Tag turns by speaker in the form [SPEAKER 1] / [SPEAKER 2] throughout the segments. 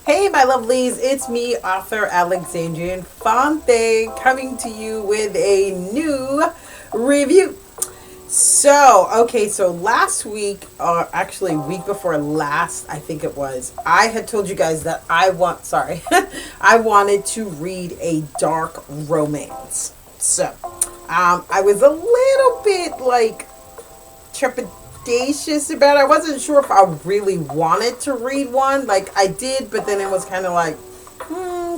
[SPEAKER 1] Hey, my lovelies, it's me, author Alexandrian Fonte, coming to you with a new review. So last week, or actually week before last, I think it was, I had told you guys that I wanted to read a dark romance. I was a little bit like trepidatious about it. I wasn't sure if I really wanted to read one. Like I did, but then it was kind of like,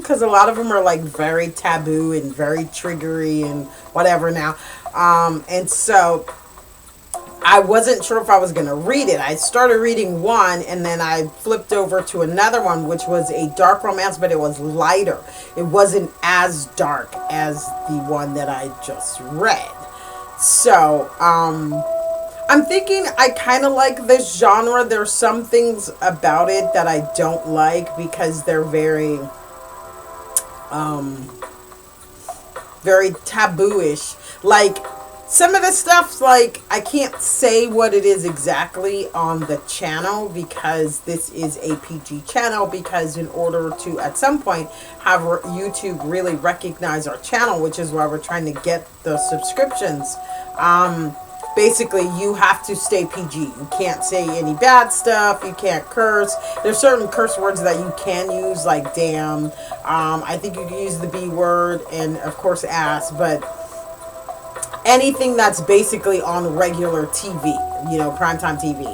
[SPEAKER 1] because a lot of them are like very taboo and very triggery and whatever now. And so I wasn't sure if I was going to read it. I started reading one and then I flipped over to another one, which was a dark romance, but it was lighter. It wasn't as dark as the one that I just read. So, I'm thinking I kind of like this genre. There's some things about it that I don't like because they're very taboo-ish. Like, some of the stuff, like, I can't say what it is exactly on the channel because this is a PG channel, because in order to, at some point, have YouTube really recognize our channel, which is why we're trying to get the subscriptions, basically you have to stay PG. You can't say any bad stuff. You can't curse. There's certain curse words that you can use, like damn. I think you can use the B word and of course ass, but anything that's basically on regular TV, primetime TV,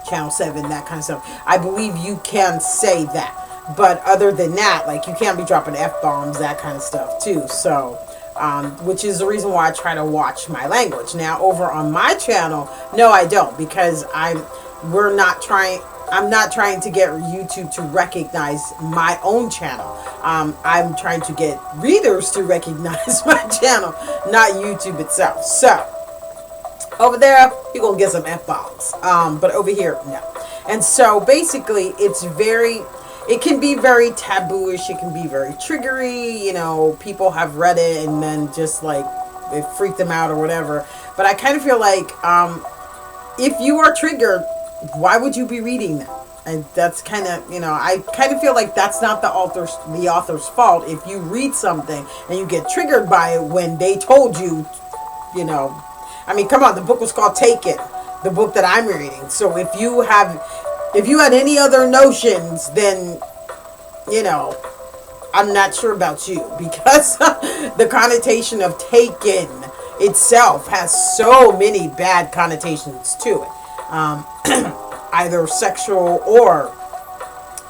[SPEAKER 1] Channel 7, that kind of stuff, I believe you can say that. But other than that, like, you can't be dropping F-bombs, that kind of stuff too. So, which is the reason why I try to watch my language. Now, over on my channel, no, I don't, because I'm not trying to get YouTube to recognize my own channel. I'm trying to get readers to recognize my channel, not YouTube itself. So, over there, you're going to get some F-bombs. But over here, no. And so, basically, it can be very taboo-ish. It can be very triggery. People have read it and then just, like, it freaked them out or whatever. But I kind of feel like, if you are triggered, why would you be reading that? And that's kind of, I kind of feel like that's not the author's fault. If you read something and you get triggered by it when they told you, I mean, come on, the book was called Taken, the book that I'm reading. So if you had any other notions, then, I'm not sure about you, because the connotation of Taken itself has so many bad connotations to it. Either sexual or,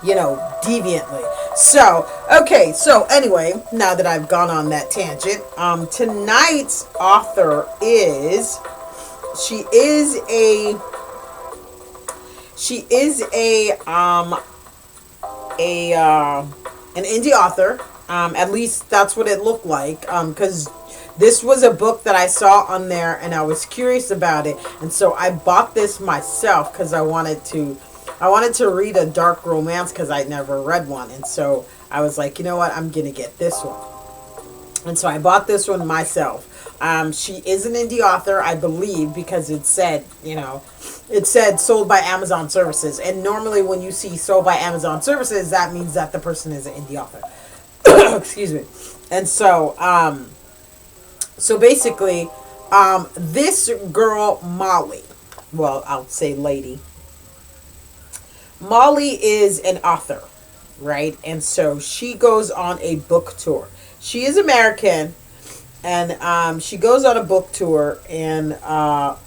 [SPEAKER 1] deviantly. So, okay, so anyway, now that I've gone on that tangent, tonight's author she is an indie author. At least that's what it looked like, because this was a book that I saw on there and I was curious about it. And so I bought this myself because I wanted to read a dark romance because I'd never read one. And so I was like, you know what, I'm going to get this one. And so I bought this one myself. She is an indie author, I believe, because it said sold by Amazon Services. And normally when you see sold by Amazon Services, that means that the person is an indie author. Excuse me. And so, so basically, this girl, Molly, well, I'll say lady, Molly is an author, right? And so she goes on a book tour. She is American, and she goes on a book tour, and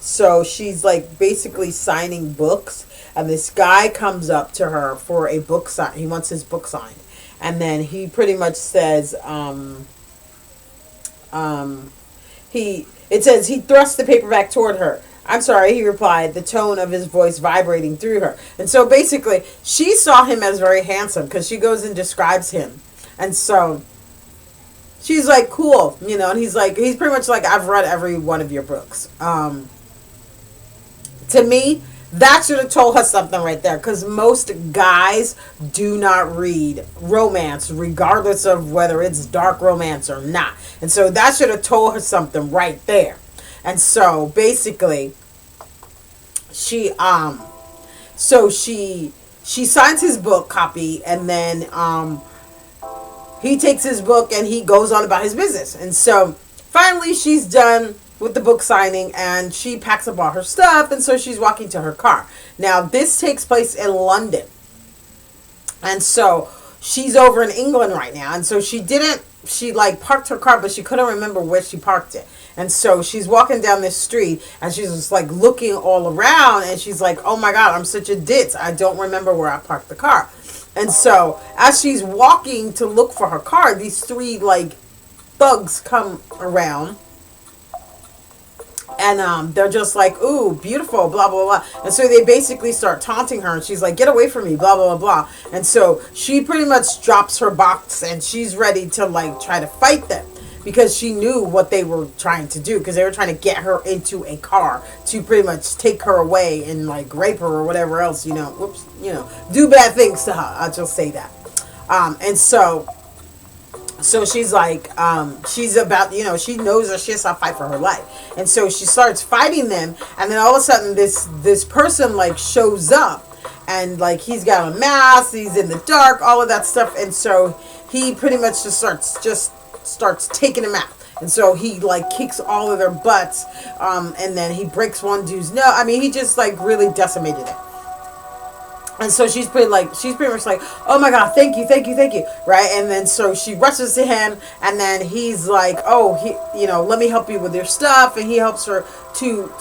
[SPEAKER 1] so she's like basically signing books, and this guy comes up to her for a book sign. He wants his book signed, and then he pretty much says, it says he thrust the paperback toward her. I'm sorry, he replied, the tone of his voice vibrating through her. And so basically, she saw him as very handsome because she goes and describes him. And so she's like, cool, and he's pretty much like, I've read every one of your books. To me, that should have told her something right there, because most guys do not read romance, regardless of whether it's dark romance or not. And so that should have told her something right there. And so basically, she she signs his book copy, and then he takes his book and he goes on about his business. And so finally she's done with the book signing, and she packs up all her stuff, and so she's walking to her car. Now this takes place in London, and so she's over in England right now. And so she like parked her car, but she couldn't remember where she parked it. And so she's walking down this street, and she's just like looking all around, and she's like, oh my God, I'm such a ditz. I don't remember where I parked the car. And so as she's walking to look for her car, these three like thugs come around, and they're just like, ooh, beautiful, blah, blah, blah. And so they basically start taunting her, and she's like, get away from me, blah, blah, blah, blah. And so she pretty much drops her box, and she's ready to like try to fight them, because she knew what they were trying to do, because they were trying to get her into a car to pretty much take her away and like rape her or whatever else, whoops, do bad things to her. I'll just say that. And so she's like, she's about, she knows that she has to fight for her life. And so she starts fighting them. And then all of a sudden this person like shows up, and like he's got a mask, he's in the dark, all of that stuff. And so he pretty much just starts taking them out. And so he like kicks all of their butts. And then he breaks one dude's nose. I mean, he just like really decimated it. And so she's pretty much like, oh my God, thank you, right? And then so she rushes to him, and then he's like, oh, let me help you with your stuff, and he helps her to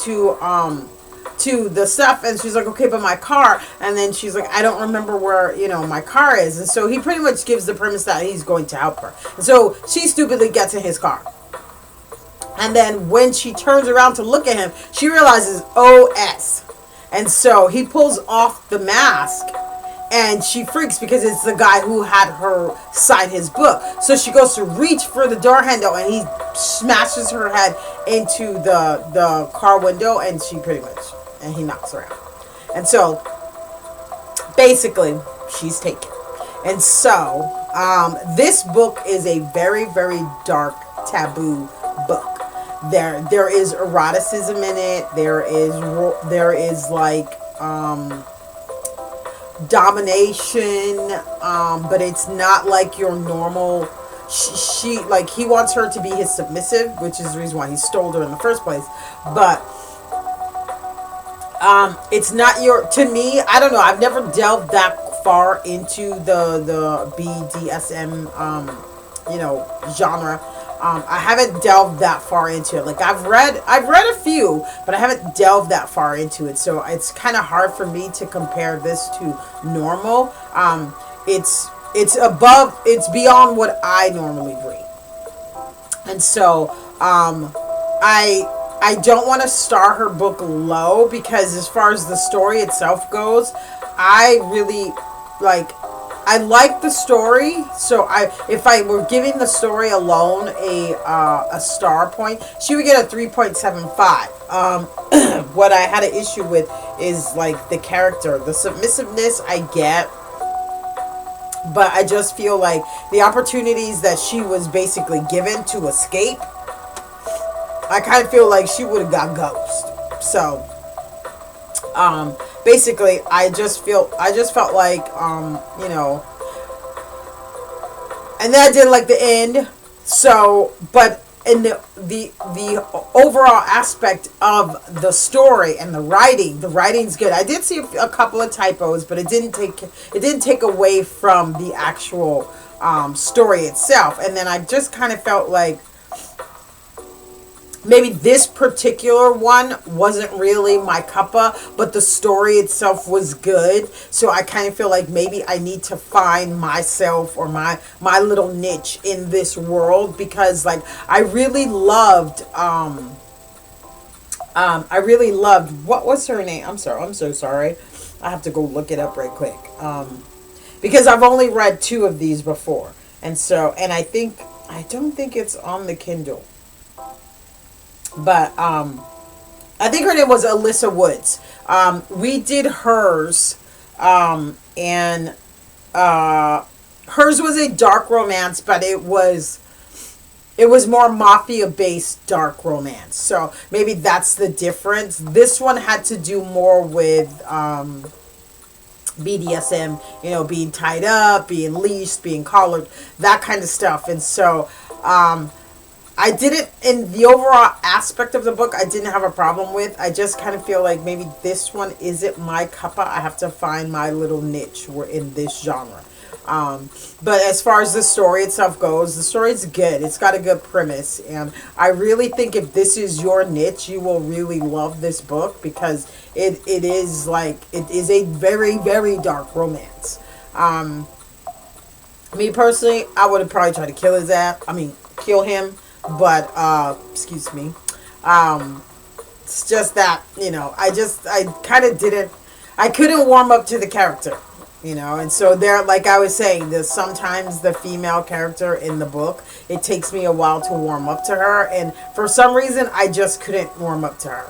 [SPEAKER 1] the stuff, and she's like, okay, but my car, and then she's like, I don't remember where my car is, and so he pretty much gives the premise that he's going to help her, and so she stupidly gets in his car. And then when she turns around to look at him, she realizes OS. And so he pulls off the mask, and she freaks because it's the guy who had her sign his book. So she goes to reach for the door handle, and he smashes her head into the car window, and he knocks her out. And so basically she's taken. And so this book is a very, very dark, taboo book. There is eroticism in it. There is like domination, but it's not like your normal. She like, he wants her to be his submissive, which is the reason why he stole her in the first place. But it's not to me, I don't know. I've never delved that far into the BDSM genre. I haven't delved that far into it. Like I've read a few, but I haven't delved that far into it. So it's kind of hard for me to compare this to normal. It's beyond what I normally read. And so I don't want to star her book low, because as far as the story itself goes, I really I like the story. So if I were giving the story alone a star point, she would get a 3.75. What I had an issue with is like the character, the submissiveness I get, but I just feel like the opportunities that she was basically given to escape, I kind of feel like she would have got ghosted. So basically, I just felt like, and then I didn't like the end. So, but in the overall aspect of the story and the writing's good. I did see a couple of typos, but it didn't take away from the actual story itself. And then I just kind of felt like maybe this particular one wasn't really my cuppa, but the story itself was good. So I kind of feel like maybe I need to find myself or my little niche in this world, because like I really loved what was her name? I'm so sorry. I have to go look it up right quick. Because I've only read 2 of these before. And I don't think it's on the Kindle. But I think her name was Alyssa Woods. We did hers, and hers was a dark romance, but it was more mafia based dark romance. So maybe that's the difference. This one had to do more with BDSM, being tied up, being leashed, being collared, that kind of stuff. And so, I didn't, in the overall aspect of the book, I didn't have a problem with. I just kind of feel like maybe this one isn't my cuppa. I have to find my little niche in this genre. But as far as the story itself goes, the story's good. It's got a good premise. And I really think if this is your niche, you will really love this book because it is a very, very dark romance. Me personally, I would have probably tried to kill him. But, excuse me. It's just that, I couldn't warm up to the character, and so there, like I was saying, there's sometimes the female character in the book, it takes me a while to warm up to her, and for some reason, I just couldn't warm up to her.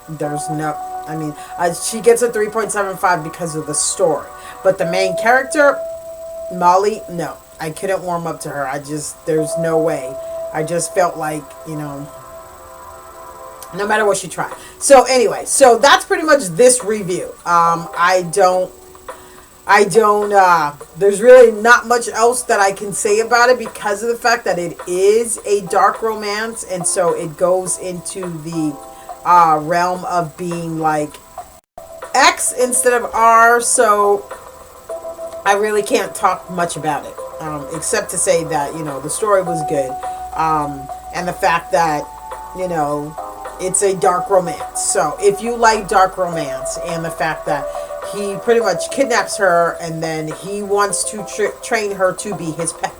[SPEAKER 1] She gets a 3.75 because of the story, but the main character, Molly, no, I couldn't warm up to her. There's no way. I just felt like, no matter what she tried. So anyway, so that's pretty much this review. There's really not much else that I can say about it because of the fact that it is a dark romance. And so it goes into the realm of being like X instead of R. So I really can't talk much about it. Except to say that, the story was good. And the fact that, it's a dark romance. So if you like dark romance and the fact that he pretty much kidnaps her and then he wants to train her to be his pet.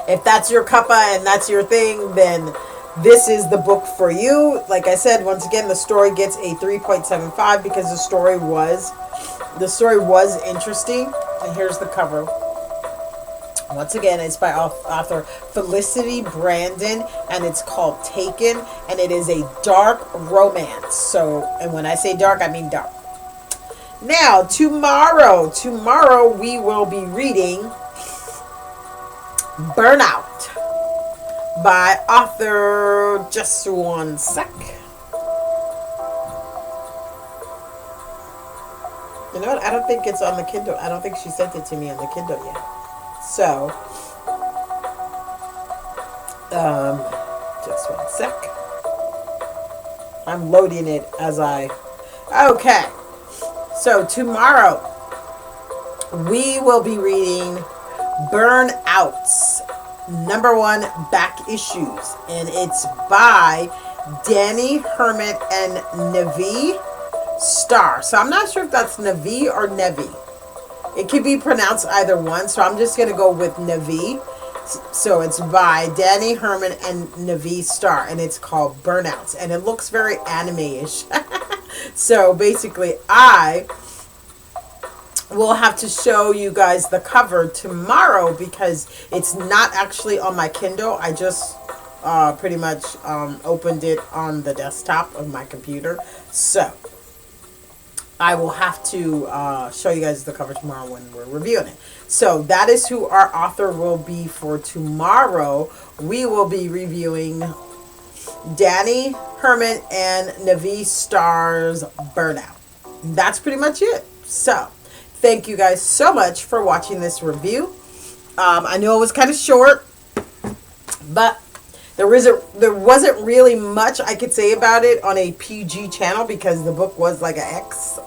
[SPEAKER 1] If that's your cuppa and that's your thing, then this is the book for you. Like I said, once again, the story gets a 3.75 because the story was interesting. And here's the cover. Once again, it's by author Felicity Brandon, and it's called Taken, and it is a dark romance. So, and when I say dark, I mean dark. Now, tomorrow we will be reading Burnout by author, just one sec. You know what? I don't think it's on the Kindle. I don't think she sent it to me on the Kindle yet. So, just one sec. I'm loading it as okay. So tomorrow, we will be reading Burnout's #1 back issues. And it's by Danny Herman and Nevi Star. So I'm not sure if that's Nevi or Nevi. It could be pronounced either one, so I'm just going to go with Nevi. So it's by Danny Herman and Nevi Star, and it's called Burnouts. And it looks very anime-ish. So basically, I will have to show you guys the cover tomorrow because it's not actually on my Kindle. I just pretty much opened it on the desktop of my computer. So I will have to show you guys the cover tomorrow when we're reviewing it. So that is who our author will be for tomorrow. We will be reviewing Danny Herman and Nevi Star's Burnout. That's pretty much it. So thank you guys so much for watching this review. I know it was kind of short, but there wasn't really much I could say about it on a PG channel because the book was like an X.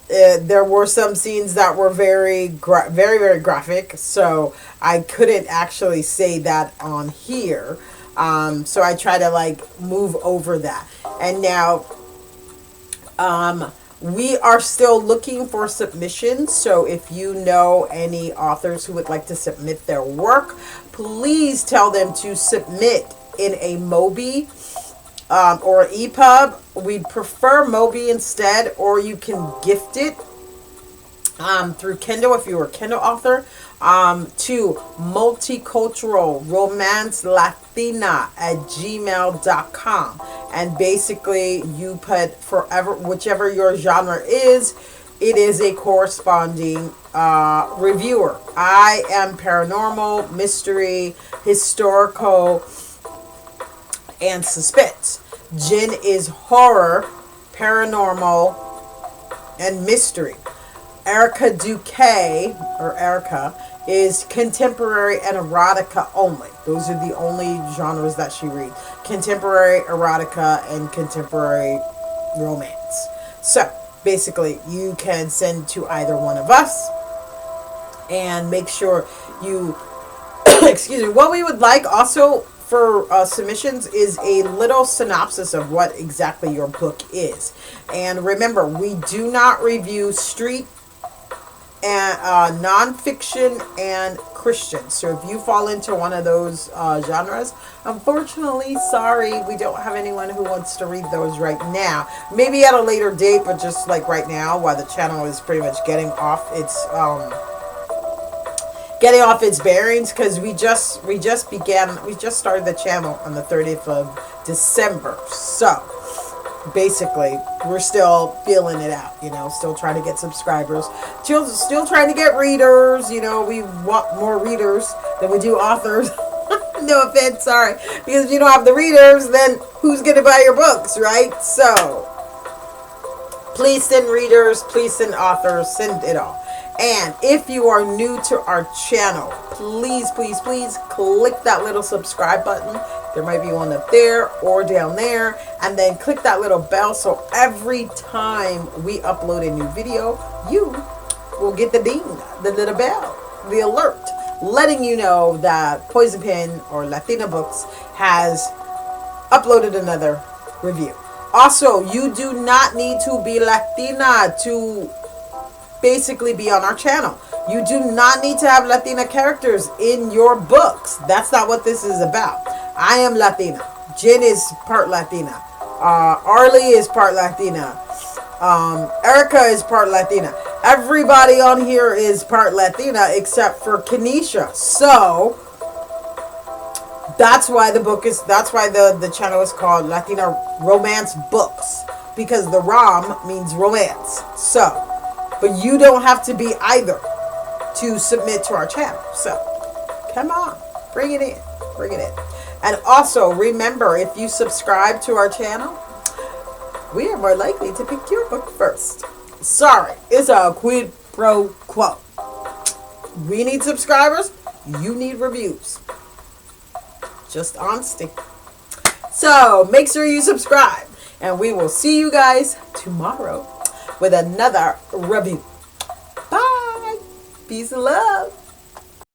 [SPEAKER 1] There were some scenes that were very, very graphic, so I couldn't actually say that on here. So I try to move over that. And now, we are still looking for submissions. So if you know any authors who would like to submit their work, please tell them to submit in a Mobi or EPUB. We'd prefer Mobi instead, or you can gift it through Kindle if you're a Kindle author to multiculturalromancelatina@gmail.com. And basically you put forever, whichever your genre is, it is a corresponding reviewer. I am paranormal, mystery, historical, and suspense. Jen is horror, paranormal, and mystery. Erica Duque, or Erica, is contemporary and erotica only. Those are the only genres that she reads. Contemporary erotica and contemporary romance. So, basically, you can send to either one of us and make sure you excuse me. What we would like also for submissions is a little synopsis of what exactly your book is. And remember, we do not review street and nonfiction and Christian. So if you fall into one of those genres, unfortunately, sorry, we don't have anyone who wants to read those right now. Maybe at a later date, but just like right now, while the channel is pretty much getting off its bearings, because we just started the channel on the 30th of December. So basically, we're still feeling it out, still trying to get subscribers, still trying to get readers. We want more readers than we do authors. No offense, sorry, because if you don't have the readers, then who's going to buy your books, right? So please send readers, please send authors, send it all. And if you are new to our channel, please, please, please click that little subscribe button. There might be one up there or down there. And then click that little bell so every time we upload a new video, you will get the ding, the little bell, the alert, letting you know that Poison Pen or Latina Books has uploaded another review. Also, you do not need to be Latina to basically be on our channel. You do not need to have Latina characters in your books. That's not what this is about. I am Latina. Jen is part Latina. Arlie is part Latina. Erica is part Latina. Everybody on here is part Latina except for Kenesha. So that's why the channel is called Latina Romance Books, because the Rom means romance. So, but you don't have to be either to submit to our channel. So, come on, bring it in. And also, remember, if you subscribe to our channel, we are more likely to pick your book first. Sorry, it's a quid pro quo. We need subscribers, you need reviews. Just honesty. So, make sure you subscribe, and we will see you guys tomorrow with another review. Bye. Peace and love.